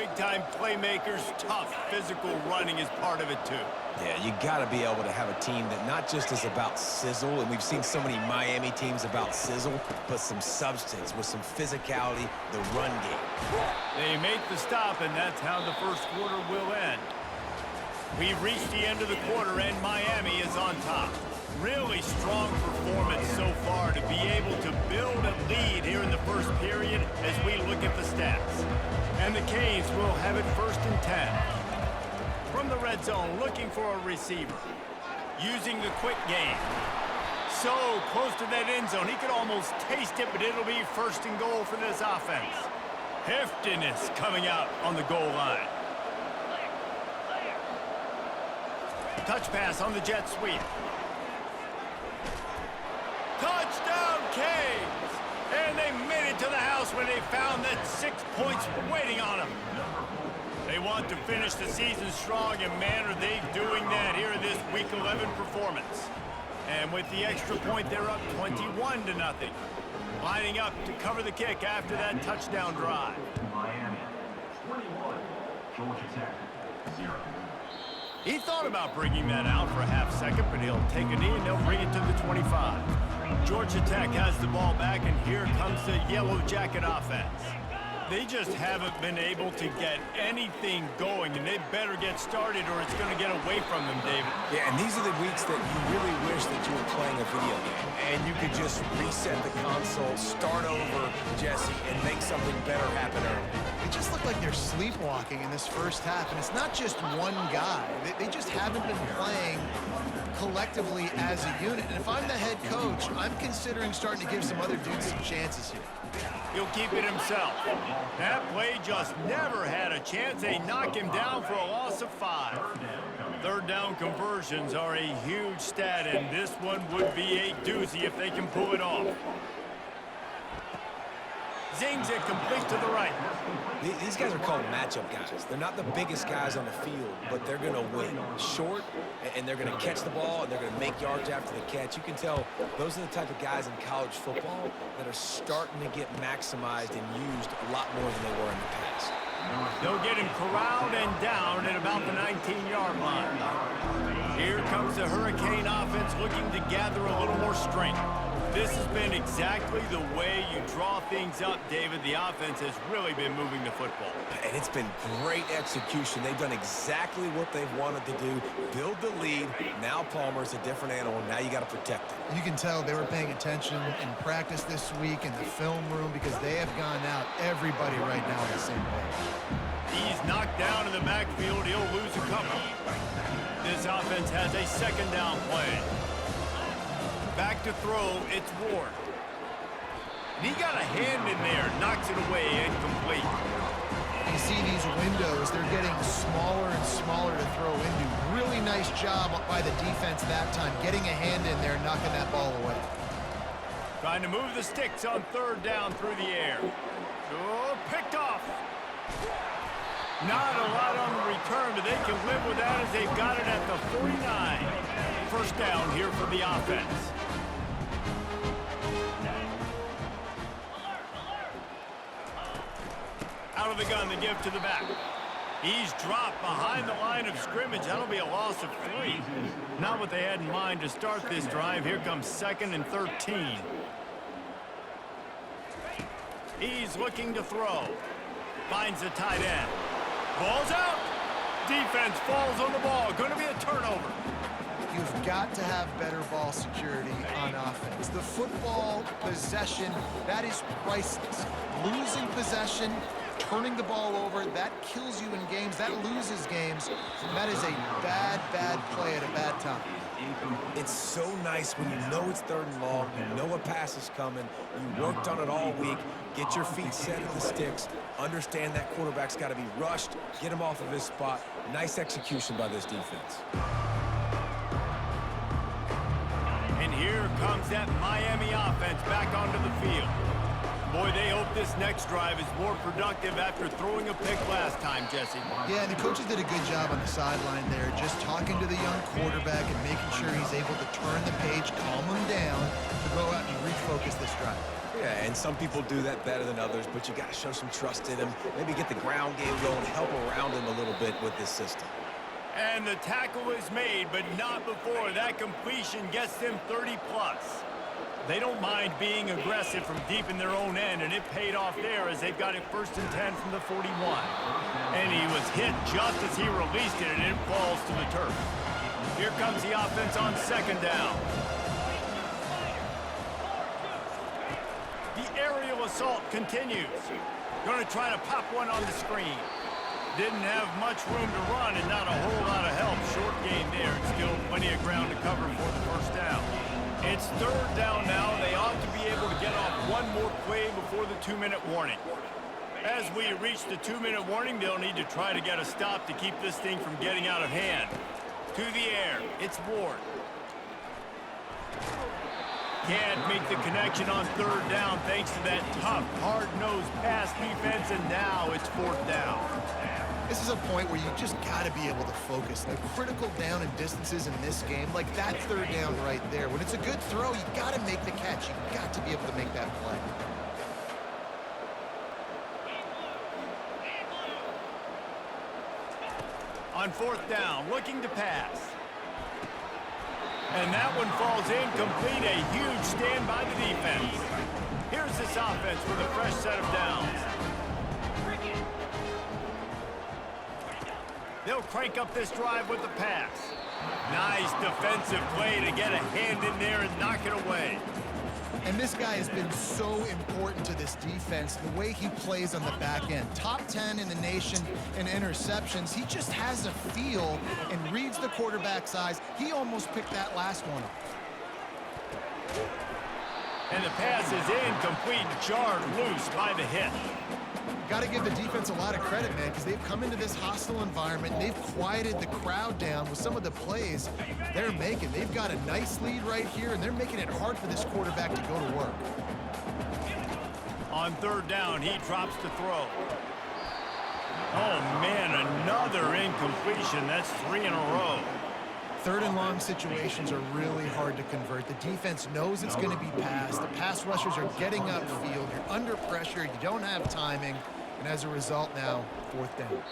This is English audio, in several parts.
big-time playmakers, tough physical running is part of it too. Yeah, you got to be able to have a team that not just is about sizzle, and we've seen so many Miami teams about sizzle, but some substance with some physicality, the run game. They make the stop, and that's how the first quarter will end. We've reached the end of the quarter, and Miami is on top. Really strong performance so far to be able to build a lead here in the first period as we look at the stats. And the Canes will have it 1st and 10. From the red zone, looking for a receiver. Using the quick game. So close to that end zone, he could almost taste it, but it'll be 1st and goal for this offense. Heftiness coming out on the goal line. Touch pass on the jet sweep. Touchdown, Canes! And they made it to the house when they found that 6 points waiting on them. They want to finish the season strong, and man, are they doing that here in this Week 11 performance. And with the extra point, they're up 21-0. Lining up to cover the kick after that touchdown drive. Miami, 21, Georgia Tech, 0. He thought about bringing that out for a half second, but he'll take a knee and they'll bring it to the 25. Georgia Tech has the ball back, and here comes the Yellow Jacket offense. They just haven't been able to get anything going, and they better get started or it's going to get away from them, David. Yeah, and these are the weeks that you really wish that you were playing a video game, and you could just reset the console, start over, Jesse, and make something better happen early. It just looked like they're sleepwalking in this first half, and it's not just one guy. They just haven't been playing collectively as a unit. And if I'm the head coach, I'm considering starting to give some other dudes some chances here. He'll keep it himself. That play just never had a chance. They knock him down for a loss of 5. Third down conversions are a huge stat, and this one would be a doozy if they can pull it off. Zings it complete to the right. These guys are called matchup guys. They're not the biggest guys on the field, but they're going to win. Short, and they're going to catch the ball, and they're going to make yards after the catch. You can tell those are the type of guys in college football that are starting to get maximized and used a lot more than they were in the past. They'll get him corralled and down at about the 19-yard line. Here comes the Hurricane offense looking to gather a little more strength. This has been exactly the way you draw things up, David. The offense has really been moving the football. And it's been great execution. They've done exactly what they've wanted to do. Build the lead. Now Palmer's a different animal. Now you got to protect him. You can tell they were paying attention in practice this week in the film room because they have gone out everybody right now on the same page. He's knocked down in the backfield. He'll lose a couple. This offense has a 2nd down play. Back to throw, it's Ward. And he got a hand in there, knocks it away, incomplete. You see these windows, they're getting smaller and smaller to throw into. Really nice job by the defense that time, getting a hand in there, knocking that ball away. Trying to move the sticks on 3rd down through the air. Oh, picked off. Not a lot on the return, but they can live with that as they've got it at the 49. 1st down here for the offense. Out of the gun, the give to the back. He's dropped behind the line of scrimmage. That'll be a loss of 3. Not what they had in mind to start this drive. Here comes 2nd and 13. He's looking to throw. Finds the tight end. Ball's out. Defense falls on the ball. Going to be a turnover. You've got to have better ball security on offense. The football possession, that is priceless. Losing possession, turning the ball over, that kills you in games. That loses games. That is a bad, bad play at a bad time. It's so nice when you know it's 3rd and long, you know a pass is coming, you worked on it all week, get your feet set at the sticks, understand that quarterback's got to be rushed, get him off of his spot. Nice execution by this defense. And here comes that Miami offense back onto the field. Boy, they hope this next drive is more productive after throwing a pick last time. time, Jesse. Yeah, and the coaches did a good job on the sideline there, just talking to the young quarterback and making sure he's able to turn the page, calm him down, to go out and refocus this drive. Yeah, and some people do that better than others, but you got to show some trust in him. Maybe get the ground game going, help around him a little bit with this system. And the tackle is made, but not before that completion gets them 30-plus. They don't mind being aggressive from deep in their own end, and it paid off there as they've got it 1st and 10 from the 41. And he was hit just as he released it, and it falls to the turf. Here comes the offense on 2nd down. The aerial assault continues. Going to try to pop one on the screen. Didn't have much room to run and not a whole lot of help. Short gain there, and still plenty of ground to cover for the 1st down. It's 3rd down now. They ought to be able to get off one more play before the 2-minute warning. As we reach the 2-minute warning, they'll need to try to get a stop to keep this thing from getting out of hand. To the air, it's Ward. Can't make the connection on 3rd down thanks to that tough, hard-nosed pass defense, and now it's 4th down. This is a point where you just got to be able to focus. The critical down and distances in this game, like that 3rd down right there. When it's a good throw, you got to make the catch. You got to be able to make that play. On 4th down, looking to pass. And that one falls incomplete. A huge stand by the defense. Here's this offense with a fresh set of downs. They'll crank up this drive with the pass. Nice defensive play to get a hand in there and knock it away. And this guy has been so important to this defense, the way he plays on the back end. Top 10 in the nation in interceptions. He just has a feel and reads the quarterback's eyes. He almost picked that last one up. And the pass is incomplete, jarred loose by the hit. Got to give the defense a lot of credit, man, because they've come into this hostile environment and they've quieted the crowd down with some of the plays they're making. They've got a nice lead right here, and they're making it hard for this quarterback to go to work. On 3rd down, he drops to throw. Oh, man, another incompletion. That's 3 in a row. 3rd and long situations are really hard to convert. The defense knows it's going to be passed. The pass rushers are getting upfield. You're under pressure. You don't have timing. And as a result now, 4th down.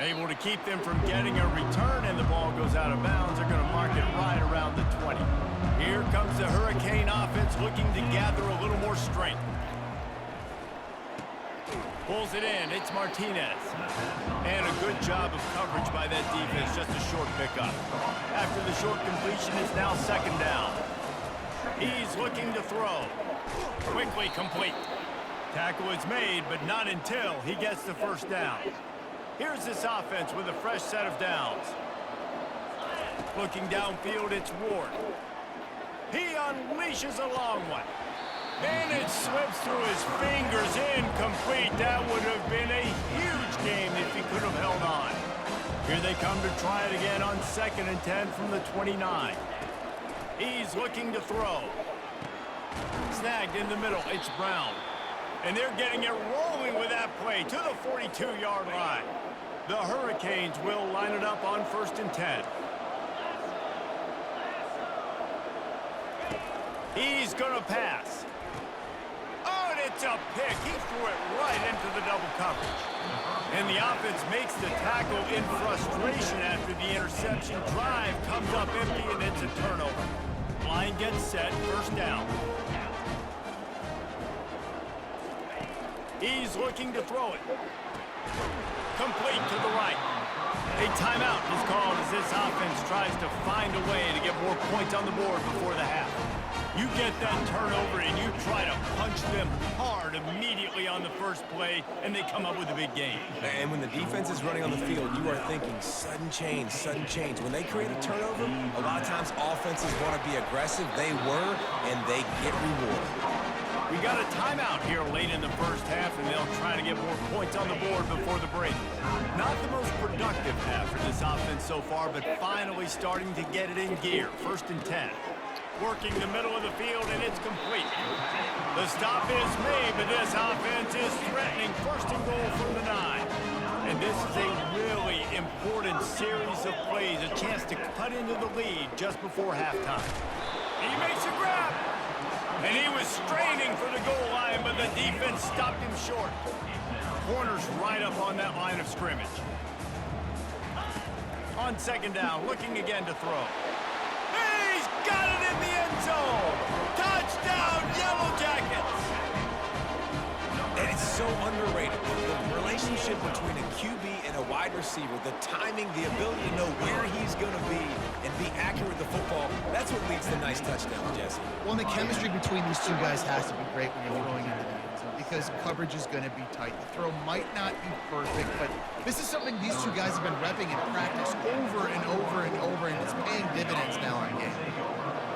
Able to keep them from getting a return, and the ball goes out of bounds. They're going to mark it right around the 20. Here comes the Hurricane offense looking to gather a little more strength. Pulls it in. It's Martinez. And a good job of coverage by that defense. Just a short pickup. After the short completion, it's now 2nd down. He's looking to throw. Quickly complete. Tackle is made, but not until he gets the 1st down. Here's this offense with a fresh set of downs. Looking downfield, it's Ward. He unleashes a long one. And it slips through his fingers, incomplete. That would have been a huge game if he could have held on. Here they come to try it again on 2nd and 10 from the 29. He's looking to throw. Snagged in the middle, it's Brown. And they're getting it rolling with that play to the 42-yard line. The Hurricanes will line it up on 1st and 10. He's going to pass. Oh, and it's a pick. He threw it right into the double coverage. And the offense makes the tackle in frustration after the interception. Drive comes up empty, and it's a turnover. Line gets set, 1st down. He's looking to throw it. Complete to the right. A timeout is called as this offense tries to find a way to get more points on the board before the half. You get that turnover and you try to punch them hard immediately on the first play, and they come up with a big game. And when the defense is running on the field, you are thinking sudden change, sudden change. When they create a turnover, a lot of times offenses want to be aggressive. They were, and they get rewarded. We got a timeout here late in the first half, and they'll try to get more points on the board before the break. Not the most productive half for this offense so far, but finally starting to get it in gear. 1st and 10. Working the middle of the field, and it's complete. The stop is made, but this offense is threatening 1st and goal from the 9. And And this is a really important series of plays, a chance to cut into the lead just before halftime. He makes a grab. And he was straining for the goal line, but the defense stopped him short. Corner's right up on that line of scrimmage. On second down, looking again to throw. He's got it in the end zone. Touchdown, Yellow Jackets. And it's so underrated. The relationship between a QB and a wide receiver, the timing, the ability to know where he's going to be and be accurate with the football, that's what leads to nice touchdowns, Jesse. Well, and the chemistry between these two guys has to be great when you're throwing into the end zone because coverage is going to be tight. The throw might not be perfect, but this is something these two guys have been repping in practice over and over and over, and it's paying dividends now in game.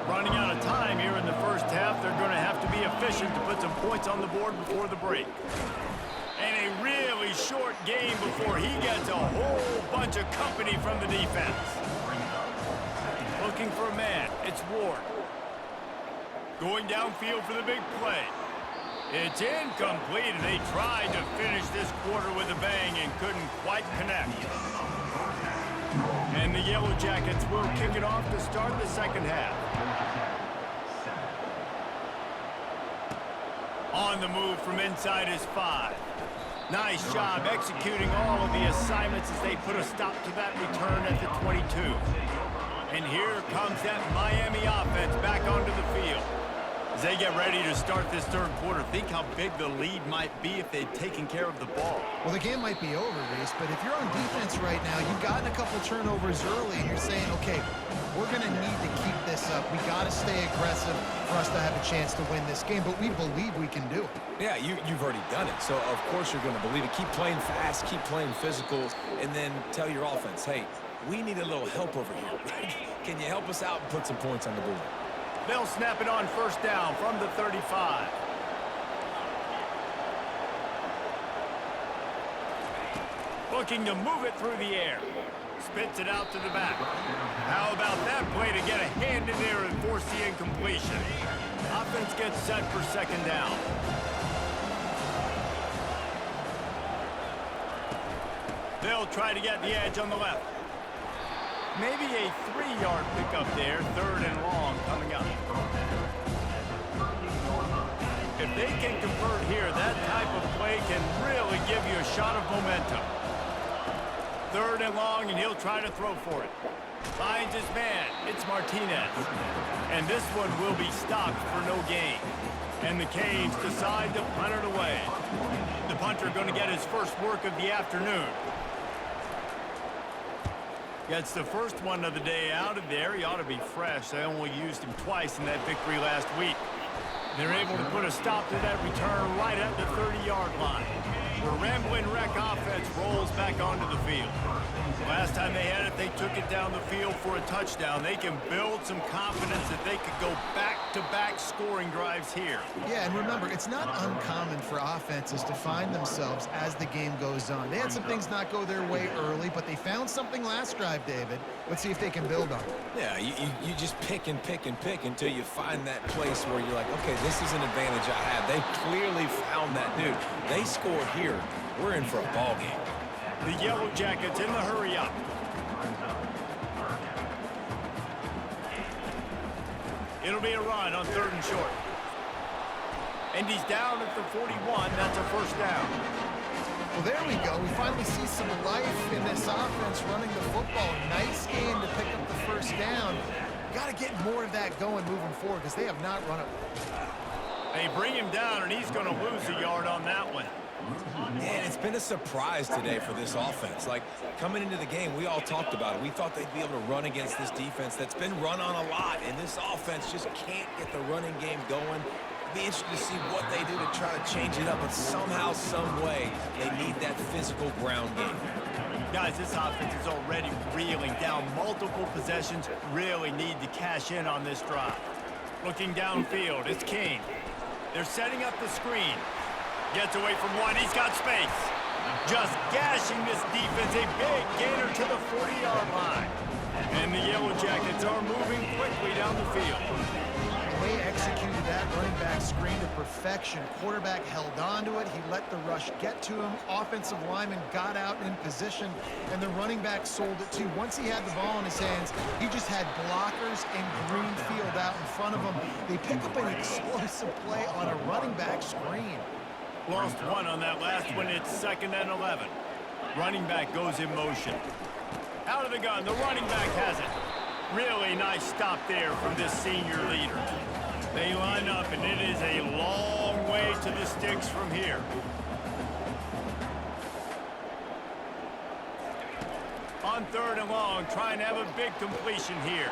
Running out of time here in the first half, they're going to have to be efficient to put some points on the board before the break. And a really short game before he gets a whole bunch of company from the defense. Looking for a man, it's Ward. Going downfield for the big play. It's incomplete, and they tried to finish this quarter with a bang and couldn't quite connect. And the Yellow Jackets will kick it off to start the second half. On the move from inside his 5. Nice job executing all of the assignments as they put a stop to that return at the 22. And here comes that Miami offense back onto the field. As they get ready to start this third quarter, think how big the lead might be if they'd taken care of the ball. Well, the game might be over, Reese, but if you're on defense right now, you've gotten a couple turnovers early, and you're saying, okay, we're going to need to keep this up. We got to stay aggressive for us to have a chance to win this game, but we believe we can do it. Yeah, you've already done it, so of course you're going to believe it. Keep playing fast, keep playing physical, and then tell your offense, hey, we need a little help over here. Can you help us out and put some points on the board? They'll snap it on first down from the 35. Looking to move it through the air. Spits it out to the back. How about that play to get a hand in there and force the incompletion? Offense gets set for second down. They'll try to get the edge on the left. Maybe a 3-yard pickup there, third and long coming up. If they can convert here, that type of play can really give you a shot of momentum. Third and long, and he'll try to throw for it. Finds his man. It's Martinez. And this one will be stopped for no gain. And the Canes decide to punt it away. The punter going to get his first work of the afternoon. Gets the first one of the day out of there. He ought to be fresh. They only used him twice in that victory last week. They're able to put a stop to that return right at the 30-yard line. The Ramblin' Wreck offense rolls back onto the field. Last time they had it, they took it down the field for a touchdown. They can build some confidence that they could go back-to-back scoring drives here. Yeah, and remember, it's not uncommon for offenses to find themselves as the game goes on. They had some things not go their way early, but they found something last drive, David. Let's see if they can build on it. Yeah, you just pick and pick and pick until you find that place where you're like, okay, this is an advantage I have. They clearly found that dude. They scored here. We're in for a ball game. The Yellow Jackets in the hurry-up. It'll be a run on third and short. And he's down at the 41. That's a first down. Well, there we go. We finally see some life in this offense running the football. Nice game to pick up the first down. Got to get more of that going moving forward because they have not run it. They bring him down, and he's going to lose a yard on that one. Man, it's been a surprise today for this offense. Like, coming into the game, we all talked about it. We thought they'd be able to run against this defense that's been run on a lot, and this offense just can't get the running game going. Be interested to see what they do to try to change it up, but somehow, some way, they need that physical ground game. Guys, this offense is already reeling down multiple possessions. Really need to cash in on this drive. Looking downfield, it's King. They're setting up the screen. Gets away from one. He's got space. Just gashing this defense. A big gainer to the 40-yard line. And the Yellow Jackets are moving quickly down the field. They executed that running back screen to perfection. Quarterback held on to it. He let the rush get to him. Offensive lineman got out in position, and the running back sold it too. Once he had the ball in his hands, he just had blockers and green field out in front of him. They pick up an explosive play on a running back screen. Lost one on that last one. It's 2nd and 11. Running back goes in motion. Out of the gun, the running back has it. Really nice stop there from this senior leader. They line up, and it is a long way to the sticks from here. On 3rd and long, trying to have a big completion here.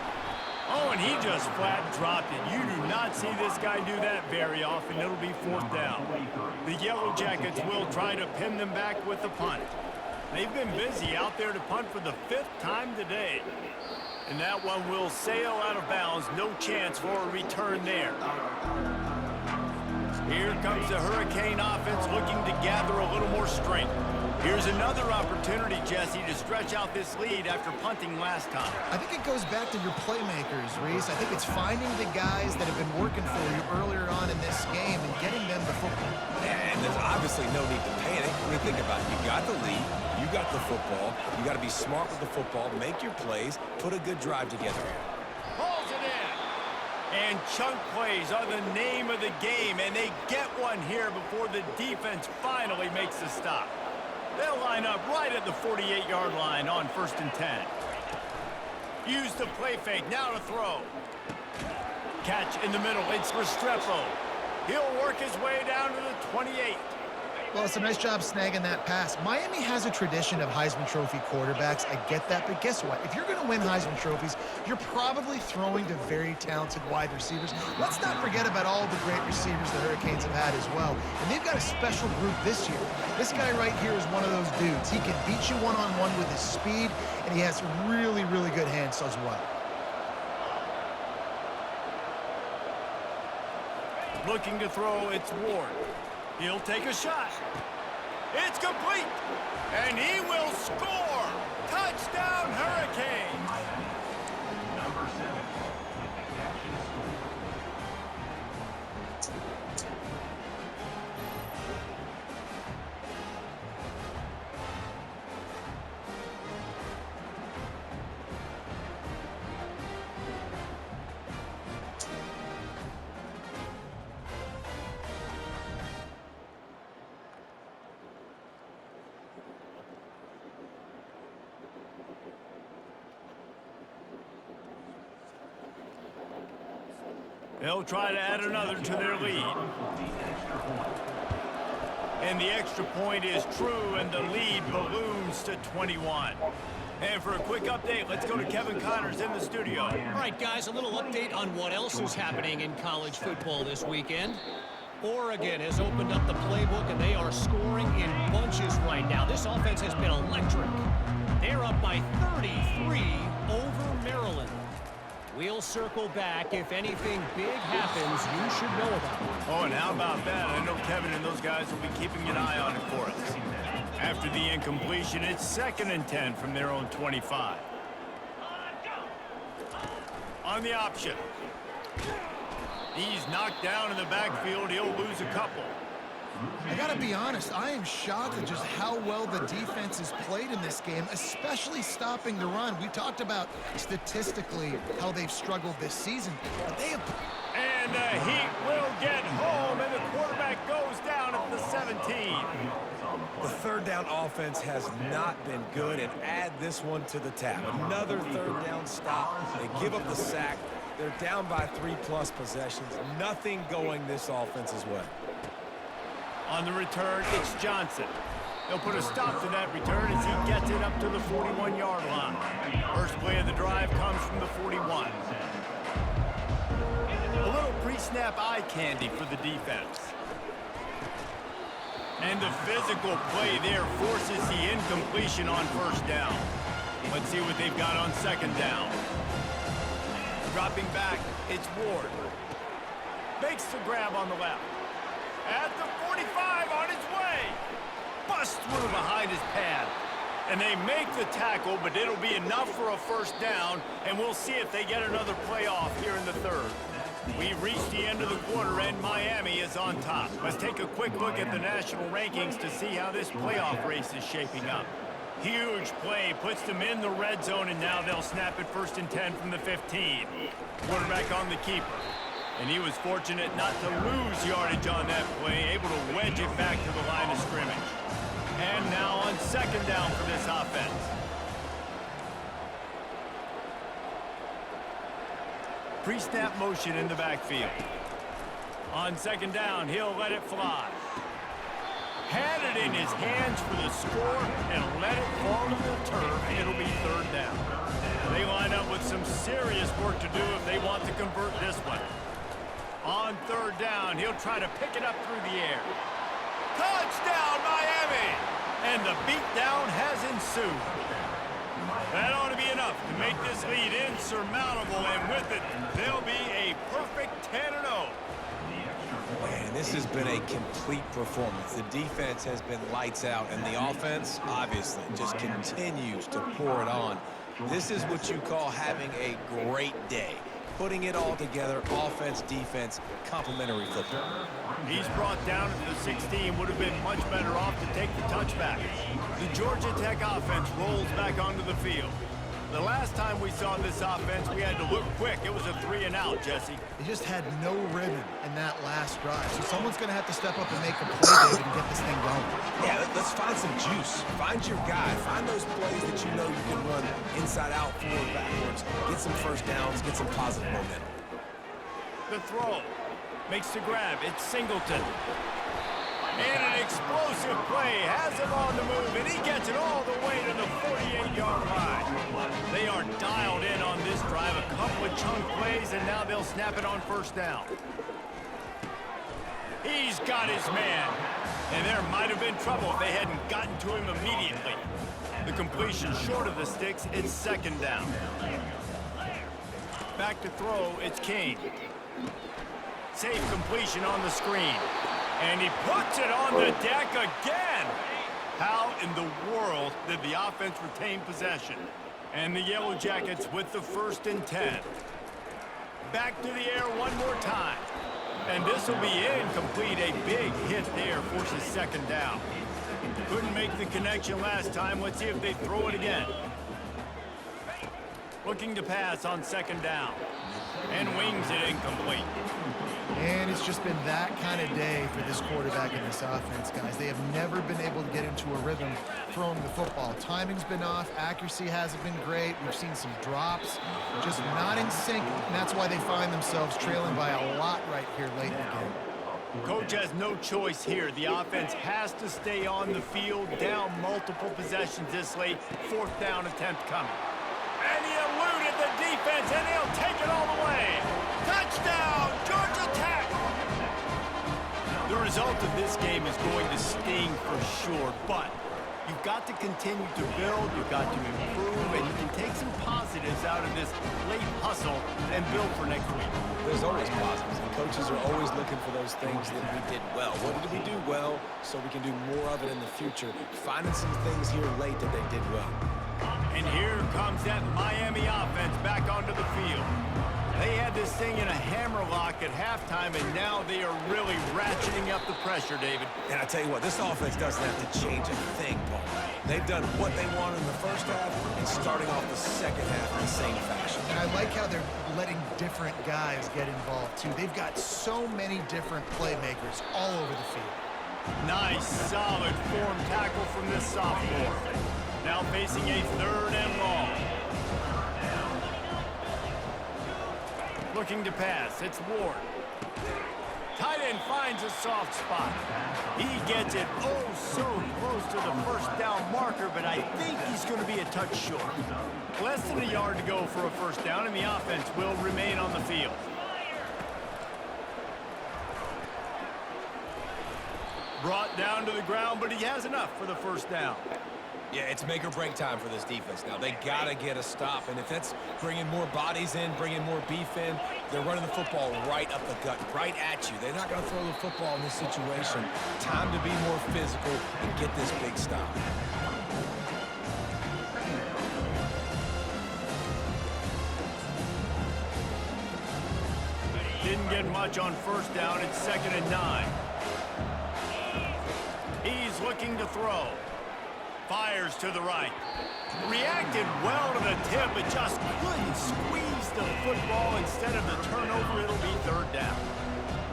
Oh, and he just flat dropped it. You do not see this guy do that very often. It'll be 4th down. The Yellow Jackets will try to pin them back with the punt. They've been busy out there to punt for the 5th time today. And that one will sail out of bounds. No chance for a return there. Here comes the Hurricane offense looking to gather a little more strength. Here's another opportunity, Jesse, to stretch out this lead after punting last time. I think it goes back to your playmakers, Reese. I think it's finding the guys that have been working for you earlier on in this game and getting them the football. And there's obviously no need to panic. I mean, think about it. You got the lead. You got the football. You got to be smart with the football. Make your plays. Put a good drive together here. Pulls it in. And chunk plays are the name of the game, and they get one here before the defense finally makes the stop. They'll line up right at the 48-yard line on 1st and 10. Use the play fake, now to throw. Catch in the middle, it's Restrepo. He'll work his way down to the 28. Well, it's a nice job snagging that pass. Miami has a tradition of Heisman Trophy quarterbacks. I get that, but guess what? If you're going to win Heisman Trophies, you're probably throwing to very talented wide receivers. Let's not forget about all the great receivers the Hurricanes have had as well. And they've got a special group this year. This guy right here is one of those dudes. He can beat you one-on-one with his speed, and he has really, really good hands as well. Looking to throw, it's Ward. He'll take a shot. It's complete. And he will score. Touchdown, Hurricanes. Number 7. Catch and score. They'll try to add another to their lead. And the extra point is true, and the lead balloons to 21. And for a quick update, let's go to Kevin Connors in the studio. All right, guys, a little update on what else is happening in college football this weekend. Oregon has opened up the playbook, and they are scoring in bunches right now. This offense has been electric. They're up by 33 over Maryland. We'll circle back. If anything big happens, you should know about it. Oh, and how about that? I know Kevin and those guys will be keeping an eye on it for us. After the incompletion, it's 2nd and 10 from their own 25. On the option. He's knocked down in the backfield. He'll lose a couple. I got to be honest, I am shocked at just how well the defense has played in this game, especially stopping the run. We talked about statistically how they've struggled this season, but they have... And the Heat will get home, and the quarterback goes down at the 17. The 3rd down offense has not been good, and add this one to the tab. Another 3rd down stop. They give up the sack. They're down by 3+ possessions. Nothing going this offense's way. On the return, it's Johnson. They'll put a stop to that return as he gets it up to the 41-yard line. First play of the drive comes from the 41. A little pre-snap eye candy for the defense. And the physical play there forces the incompletion on 1st down. Let's see what they've got on 2nd down. Dropping back, it's Ward. Makes the grab on the left. At the 45 on his way. Busts through behind his pad. And they make the tackle, but it'll be enough for a first down, and we'll see if they get another play off here in the third. We've reached the end of the quarter, and Miami is on top. Let's take a quick look at the national rankings to see how this playoff race is shaping up. Huge play, puts them in the red zone, and now they'll snap it 1st and 10 from the 15. Quarterback on the keeper. And he was fortunate not to lose yardage on that play, able to wedge it back to the line of scrimmage. And now on 2nd down for this offense. Pre-snap motion in the backfield. On 2nd down, he'll let it fly. Had it in his hands for the score and let it fall to the turf. It'll be 3rd down. They line up with some serious work to do if they want to convert this one. On 3rd down, he'll try to pick it up through the air. Touchdown, Miami! And the beatdown has ensued. That ought to be enough to make this lead insurmountable, and with it, they'll be a perfect 10-0. Man, this has been a complete performance. The defense has been lights out, and the offense, obviously, just continues to pour it on. This is what you call having a great day. Putting it all together, offense, defense, complementary football. He's brought down at the 16, would have been much better off to take the touchback. The Georgia Tech offense rolls back onto the field. The last time we saw this offense, we had to look quick. It was a 3-and-out, Jesse. They just had no rhythm in that last drive. So someone's going to have to step up and make a play, David, and get this thing going. Yeah, let's find some juice. Find your guy. Find those plays that you know you can run inside out, forward, backwards. Get some first downs. Get some positive momentum. The throw. Makes the grab. It's Singleton. And an explosive play. Has him on the move, and he gets it all the way to the 48-yard line. They are dialed in on this drive. A couple of chunk plays, and now they'll snap it on 1st down. He's got his man. And there might have been trouble if they hadn't gotten to him immediately. The completion short of the sticks. It's 2nd down. Back to throw. It's Kane. Safe completion on the screen. And he puts it on the deck again. How in the world did the offense retain possession? And the Yellow Jackets with the 1st and 10. Back to the air one more time. And this will be incomplete. A big hit there forces 2nd down. Couldn't make the connection last time. Let's see if they throw it again. Looking to pass on 2nd down. And wings it incomplete. And it's just been that kind of day for this quarterback and this offense, guys. They have never been able to get into a rhythm throwing the football. Timing's been off. Accuracy hasn't been great. We've seen some drops. Just not in sync, and that's why they find themselves trailing by a lot right here late in the game. Coach has no choice here. The offense has to stay on the field, down multiple possessions this late. 4th down attempt coming. And he eluded the defense, and he'll take it all the way. Touchdown, Georgia Tech! The result of this game is going to sting for sure, but you've got to continue to build, you've got to improve, and you can take some positives out of this late hustle and build for next week. There's always positives, and coaches are always looking for those things that we did well. What did we do well so we can do more of it in the future? Finding some things here late that they did well. And here comes that Miami offense back onto the field. They had this thing in a hammerlock at halftime, and now they are really ratcheting up the pressure, David. And I tell you what, this offense doesn't have to change a thing, Paul. They've done what they wanted in the 1st half and starting off the 2nd half in the same fashion. And I like how they're letting different guys get involved, too. They've got so many different playmakers all over the field. Nice, solid form tackle from this sophomore. Now facing a 3rd and long. Looking to pass. It's Ward. Tight end finds a soft spot. He gets it oh so close to the 1st down marker, but I think he's going to be a touch short. Less than a yard to go for a 1st down, and the offense will remain on the field. Brought down to the ground, but he has enough for the 1st down. Yeah, it's make or break time for this defense now. They got to get a stop, and if that's bringing more bodies in, bringing more beef in, they're running the football right up the gut, right at you. They're not going to throw the football in this situation. Time to be more physical and get this big stop. didn't get much on first down. It's 2nd and 9. He's looking to throw. Fires to the right. Reacted well to the tip, but just couldn't squeeze the football. Instead of the turnover, it'll be 3rd down.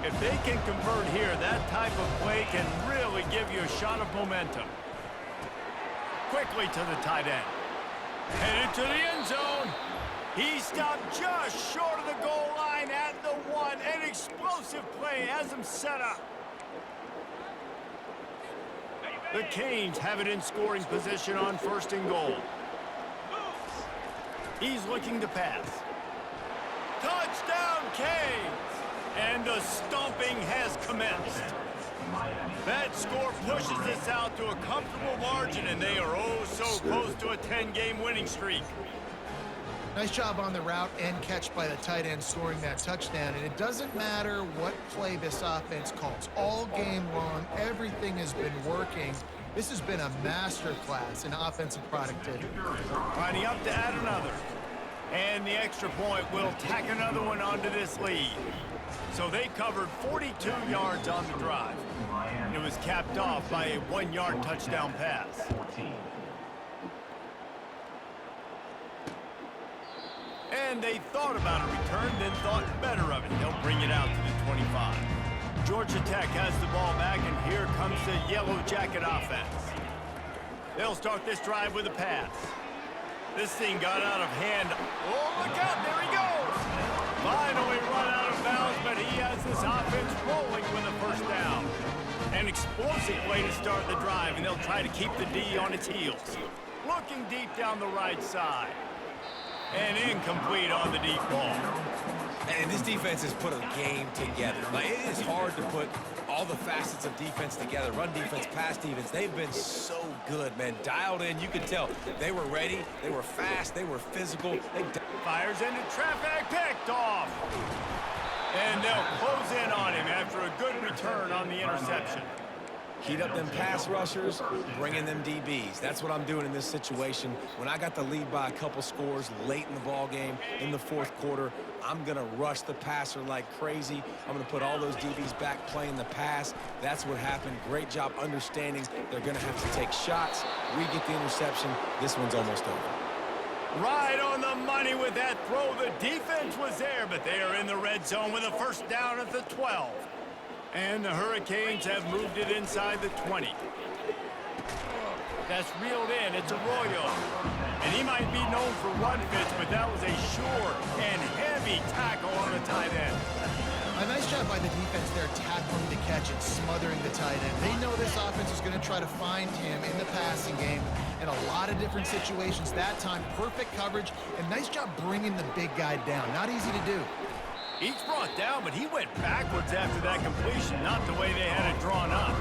If they can convert here, that type of play can really give you a shot of momentum. Quickly to the tight end. Headed to the end zone. He stopped just short of the goal line at the 1. An explosive play has him set up. The Canes have it in scoring position on 1st and goal. He's looking to pass. Touchdown, Canes! And the stomping has commenced. That score pushes this out to a comfortable margin, and they are oh so close to a 10-game winning streak. Nice job on the route and catch by the tight end scoring that touchdown. And it doesn't matter what play this offense calls. All game long, everything has been working. This has been a masterclass in offensive productivity. Lining up to add another. And the extra point will tack another one onto this lead. So they covered 42 yards on the drive. And it was capped off by a 1-yard touchdown pass. And they thought about a return, then thought better of it. They'll bring it out to the 25. Georgia Tech has the ball back, and here comes the Yellow Jacket offense. They'll start this drive with a pass. This thing got out of hand. Oh, look out, there he goes! Finally run out of bounds, but he has this offense rolling with a 1st down. An explosive way to start the drive, and they'll try to keep the D on its heels. Looking deep down the right side. And incomplete on the deep ball. And this defense has put a game together. Like, it is hard to put all the facets of defense together. Run defense, pass defense. They've been so good, man. Dialed in. You could tell they were ready. They were fast. They were physical. Fires into traffic, picked off. And they'll close in on him after a good return on the interception. Heat up them pass rushers, bring in them DBs. That's what I'm doing in this situation. When I got the lead by a couple scores late in the ball game, in the 4th quarter, I'm going to rush the passer like crazy. I'm going to put all those DBs back playing the pass. That's what happened. Great job understanding they're going to have to take shots. We get the interception. This one's almost over. Right on the money with that throw. The defense was there, but they are in the red zone with a 1st down at the 12. And the Hurricanes have moved it inside the 20. That's reeled in. It's Arroyo. And he might be known for run fits, but that was a sure and heavy tackle on the tight end. A nice job by the defense there, tackling the catch and smothering the tight end. They know this offense is going to try to find him in the passing game in a lot of different situations. That time, perfect coverage, and nice job bringing the big guy down. Not easy to do. Each brought down, but he went backwards after that completion, not the way they had it drawn up.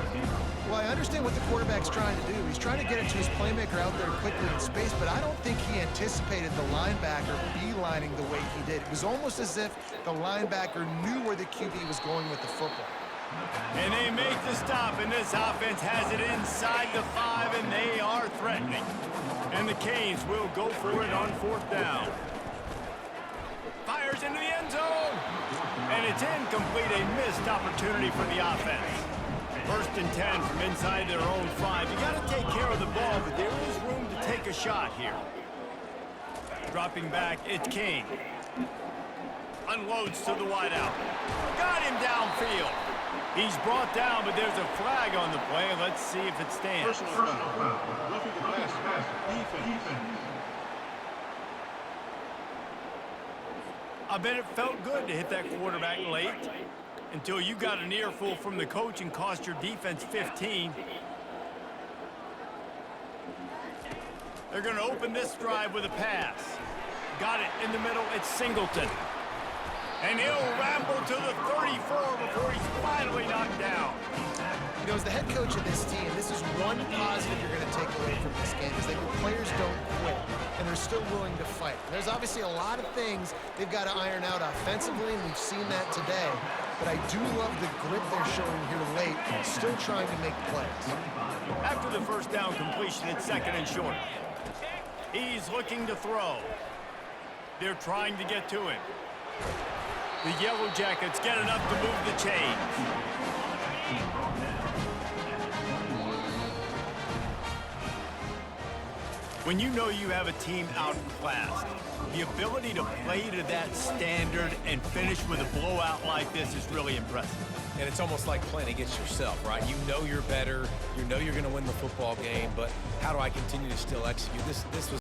Well, I understand what the quarterback's trying to do. He's trying to get it to his playmaker out there quickly in space, but I don't think he anticipated the linebacker beelining the way he did. It was almost as if the linebacker knew where the QB was going with the football. And they make the stop, and this offense has it inside the 5, and they are threatening. And the Canes will go for it on 4th down. Fires into the end zone. And it's incomplete, a missed opportunity for the offense. 1st and 10 from inside their own 5. You got to take care of the ball, but there is room to take a shot here. Dropping back, it's King. Unloads to the wideout. Got him downfield. He's brought down, but there's a flag on the play. Let's see if it stands. Personal foul. Roughing the passer. Defense. I bet it felt good to hit that quarterback late until you got an earful from the coach and cost your defense 15. They're going to open this drive with a pass. Got it in the middle. It's Singleton. And he'll ramble to the 34 before he's finally knocked down. You know, as the head coach of this team, this is one positive you're going to take away from this game, is that your players don't quit, and they're still willing to fight. There's obviously a lot of things they've got to iron out offensively, and we've seen that today. But I do love the grit they're showing here late, still trying to make plays. After the 1st down completion, it's 2nd and short. He's looking to throw. They're trying to get to him. The Yellow Jackets get enough to move the chains. When you know you have a team outclassed, the ability to play to that standard and finish with a blowout like this is really impressive. And it's almost like playing against yourself, right? You know you're better. You know you're going to win the football game, but how do I continue to still execute? This was